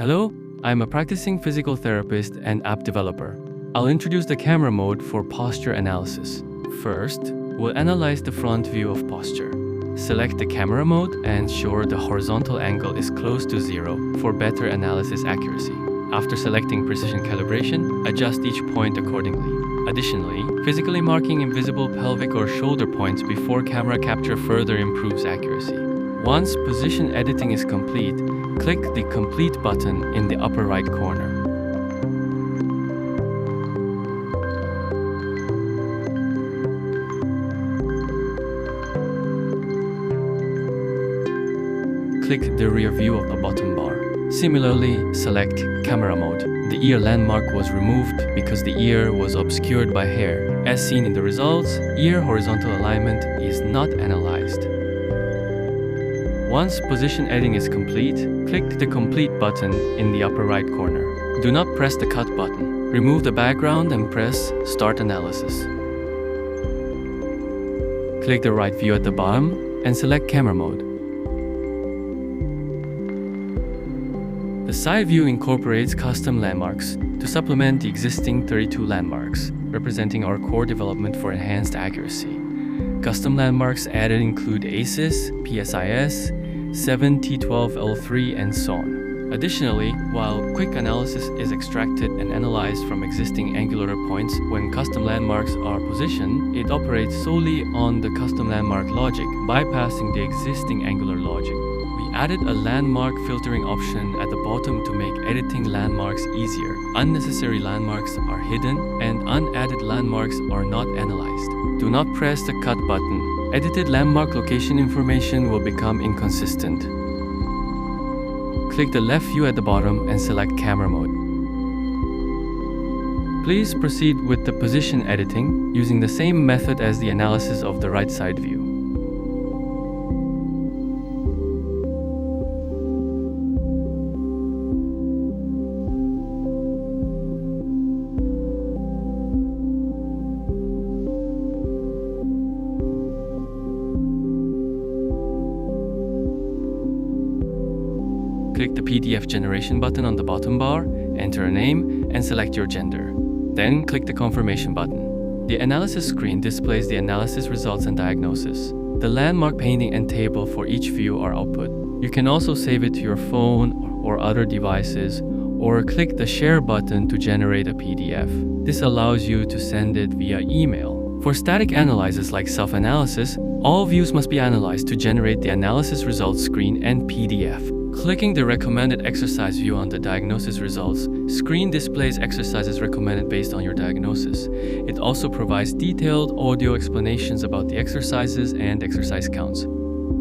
Hello, I'm a practicing physical therapist and app developer. I'll introduce the camera mode for posture analysis. First, we'll analyze the front view of posture. Select the camera mode and ensure the horizontal angle is close to 0 for better analysis accuracy. After selecting precision calibration, adjust each point accordingly. Additionally, physically marking invisible pelvic or shoulder points before camera capture further improves accuracy. Once position editing is complete, click the Complete button in the upper right corner. Click the rear view of the bottom bar. Similarly, select Camera Mode. The ear landmark was removed because the ear was obscured by hair. As seen in the results, ear horizontal alignment is not analyzed. Once position editing is complete, click the Complete button in the upper right corner. Do not press the Cut button. Remove the background and press Start Analysis. Click the right view at the bottom and select Camera Mode. The side view incorporates custom landmarks to supplement the existing 32 landmarks, representing our core development for enhanced accuracy. Custom landmarks added include ACES, PSIS, 7T12L3, and so on. Additionally, while quick analysis is extracted and analyzed from existing angular points when custom landmarks are positioned, it operates solely on the custom landmark logic, bypassing the existing angular logic. We added a landmark filtering option at the bottom to make editing landmarks easier. Unnecessary landmarks are hidden and unadded landmarks are not analyzed. Do not press the Cut button. Edited landmark location information will become inconsistent. Click the left view at the bottom and select Camera Mode. Please proceed with the position editing using the same method as the analysis of the right side view. Click the PDF generation button on the bottom bar, enter a name, and select your gender. Then click the confirmation button. The analysis screen displays the analysis results and diagnosis. The landmark painting and table for each view are output. You can also save it to your phone or other devices, or click the share button to generate a PDF. This allows you to send it via email. For static analysis like self-analysis, all views must be analyzed to generate the analysis results screen and PDF. Clicking the recommended exercise view on the diagnosis results, screen displays exercises recommended based on your diagnosis. It also provides detailed audio explanations about the exercises and exercise counts.